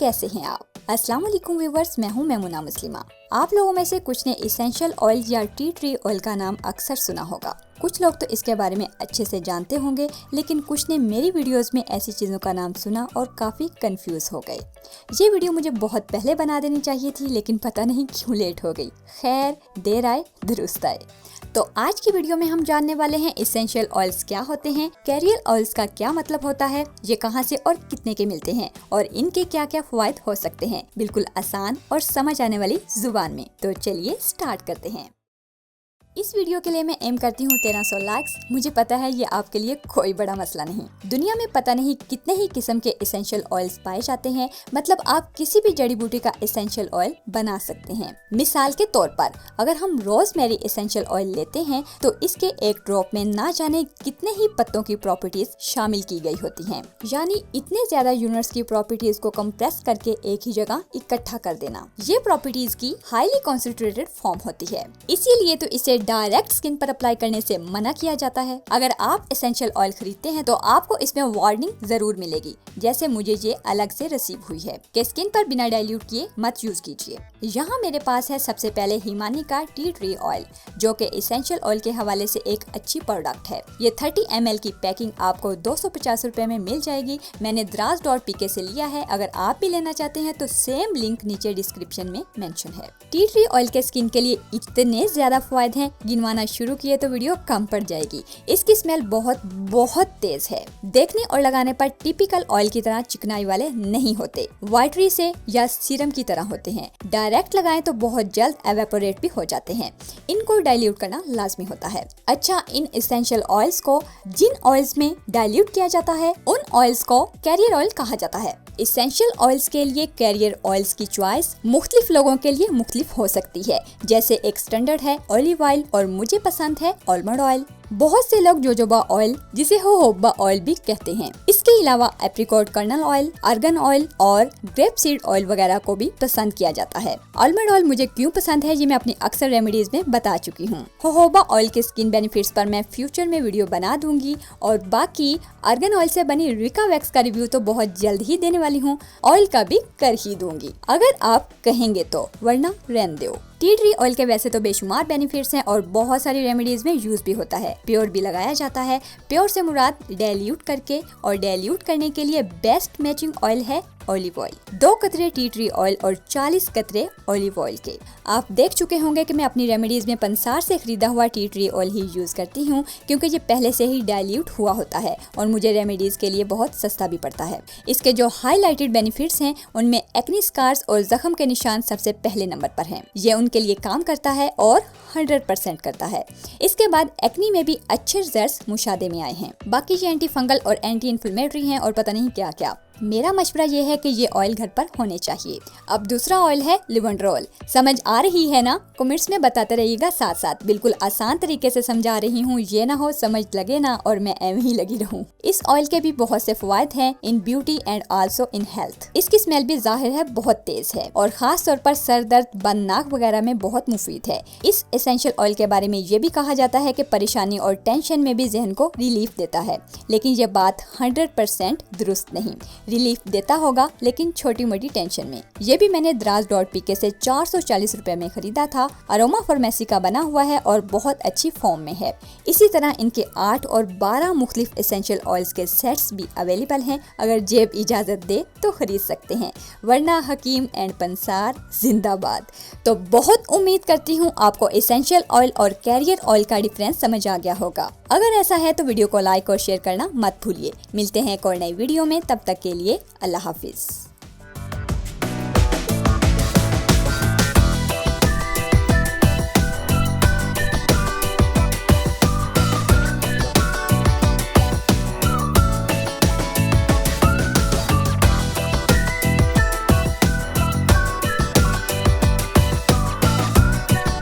कैसे हैं आप? अस्सलाम वालेकुम व्यूवर्स, मैं हूं मैमुना मुस्लिमा। आप लोगों में से कुछ ने इसेंशियल ऑयल या टी ट्री ऑयल का नाम अक्सर सुना होगा। कुछ लोग तो इसके बारे में अच्छे से जानते होंगे, लेकिन कुछ ने मेरी वीडियोस में ऐसी चीज़ों का नाम सुना और काफ़ी कंफ्यूज हो गए। ये वीडियो मुझे बहुत पहले बना देनी चाहिए थी, लेकिन पता नहीं क्यों लेट हो गई। खैर, देर आए दुरुस्त आए। तो आज की वीडियो में हम जानने वाले हैं इसेंशियल ऑयल्स क्या होते हैं, कैरियर ऑयल्स का क्या मतलब होता है, ये कहां से और कितने के मिलते हैं और इनके क्या क्या फवायद हो सकते हैं, बिल्कुल आसान और समझ आने वाली जुबान में। तो चलिए स्टार्ट करते हैं। इस वीडियो के लिए मैं एम करती हूँ 1300 लाइक्स। मुझे पता है ये आपके लिए कोई बड़ा मसला नहीं। दुनिया में पता नहीं कितने ही किस्म के इसेंशियल ऑयल्स पाए जाते हैं, मतलब आप किसी भी जड़ी बूटी का इसेंशियल ऑयल बना सकते हैं। मिसाल के तौर पर अगर हम रोजमेरी इसेंशियल ऑयल लेते हैं तो इसके एक ड्रॉप में ना जाने कितने ही पत्तों की प्रॉपर्टीज शामिल की गई होती हैं, यानी इतने ज्यादा यूनिट्स की प्रॉपर्टीज को कंप्रेस करके एक ही जगह इकट्ठा कर देना। ये प्रॉपर्टीज की हाईली कॉन्सेंट्रेटेड फॉर्म होती है, इसीलिए तो इसे डायरेक्ट स्किन पर अप्लाई करने से मना किया जाता है। अगर आप एसेंशियल ऑयल खरीदते हैं तो आपको इसमें वार्निंग जरूर मिलेगी, जैसे मुझे ये अलग से रिसीव हुई है कि स्किन पर बिना डाइल्यूट किए मत यूज कीजिए। यहाँ मेरे पास है सबसे पहले हिमानी का टी ट्री ऑयल, जो कि एसेंशियल ऑयल के हवाले से एक अच्छी प्रोडक्ट है। ये 30 ml की पैकिंग आपको 250 रुपए में मिल जाएगी। मैंने द्रास.pk से लिया है। अगर आप भी लेना चाहते हैं तो सेम लिंक नीचे डिस्क्रिप्शन में मेंशन है। टी ट्री ऑयल के स्किन के लिए इतने ज्यादा फायदे हैं, गिनवाना शुरू किए तो वीडियो कम पड़ जाएगी। इसकी स्मेल बहुत तेज है। देखने और लगाने पर टिपिकल ऑयल की तरह चिकनाई वाले नहीं होते, वाटरी से या सीरम की तरह होते हैं। डायरेक्ट लगाएं तो बहुत जल्द एवेपोरेट भी हो जाते हैं। इनको डाइल्यूट करना लाजमी होता है। अच्छा, इन एसेंशियल ऑयल्स को जिन ऑयल्स में डाइल्यूट किया जाता है उन ऑयल्स को कैरियर ऑयल कहा जाता है। एसेंशियल ऑयल्स के लिए कैरियर ऑयल्स की चॉइस मुख्तलिफ लोगों के लिए मुख्तलिफ हो सकती है। जैसे एक स्टैंडर्ड है ऑलिव ऑयल और मुझे पसंद है आलमंड ऑयल। बहुत से लोग जोजोबा ऑयल, जिसे होहोबा ऑयल भी कहते हैं, इसके अलावा apricot kernel oil, argan oil और ग्रेप सीड ऑयल वगैरह को भी पसंद किया जाता है। आलमंड ऑयल मुझे क्यों पसंद है ये मैं अपनी अक्सर रेमेडीज में बता चुकी हूँ। होहोबा ऑयल के स्किन बेनिफिट्स पर मैं फ्यूचर में वीडियो बना दूंगी और बाकी आर्गन ऑयल से बनी रिका वैक्स का रिव्यू तो बहुत जल्द ही देने वाली हूँ। ऑयल का भी कर ही दूंगी अगर आप कहेंगे तो, वरना रहने दो। टी ट्री ऑयल के वैसे तो बेशुमार बेनिफिट्स हैं और बहुत सारी रेमेडीज में यूज भी होता है। प्योर भी लगाया जाता है। प्योर से मुराद डाइल्यूट करके, और डाइल्यूट करने के लिए बेस्ट मैचिंग ऑयल है ऑलिव ऑयल। 2 कतरे टी ट्री ऑयल और 40 कतरे ऑलिव ऑयल के। आप देख चुके होंगे कि मैं अपनी रेमेडीज में पंसार से खरीदा हुआ टी ट्री ऑयल ही यूज करती हूँ, क्योंकि ये पहले से ही डाइल्यूट हुआ होता है और मुझे रेमेडीज के लिए बहुत सस्ता भी पड़ता है। इसके जो हाईलाइटेड बेनिफिट्स हैं उनमें एक्नी स्कार्स और जख्म के निशान सबसे पहले नंबर पर हैं। ये उनके लिए काम करता है और 100% करता है। इसके बाद एक्नी में भी अच्छे रिजल्ट्स मुशादे में आए हैं। बाकी ये एंटी फंगल और एंटी इन्फ्लेमेटरी हैं और पता नहीं क्या क्या। मेरा मशवरा ये है कि ये ऑयल घर पर होने चाहिए। अब दूसरा ऑयल है लिवेंडरोल। समझ आ रही है ना? कमेंट्स में बताते रहिएगा साथ साथ। बिल्कुल आसान तरीके से समझा रही हूँ, ये ना हो समझ लगे ना और मैं एवं ही लगी रहूँ। इस ऑयल के भी बहुत से फवायद हैं in beauty and also in health. इसकी स्मेल भी जाहिर है बहुत तेज है और खास तौर पर सर दर्द, बंद नाक वगैरह में बहुत मुफीद है। इस एसेंशियल ऑयल के बारे में ये भी कहा जाता है कि परेशानी और टेंशन में भी जहन को रिलीफ देता है, लेकिन ये बात 100% दुरुस्त नहीं। रिलीफ देता होगा लेकिन छोटी मोटी टेंशन में। ये भी मैंने द्रास.pk से 440 रुपए में खरीदा था। अरोमा फार्मेसी का बना हुआ है और बहुत अच्छी फॉर्म में है। इसी तरह इनके 8 और 12 मुख्तलिफ एसेंशियल ऑयल्स के सेट्स भी अवेलेबल हैं। अगर जेब इजाजत दे तो खरीद सकते हैं, वरना हकीम एंड पंसार जिंदाबाद। तो बहुत उम्मीद करती हूँ आपको एसेंशियल ऑयल और कैरियर ऑयल का डिफरेंस समझ आ गया होगा। अगर ऐसा है तो वीडियो को लाइक और शेयर करना मत भूलिए। मिलते हैं एक और नई वीडियो में, तब तक के लिए अल्लाह हाफिज।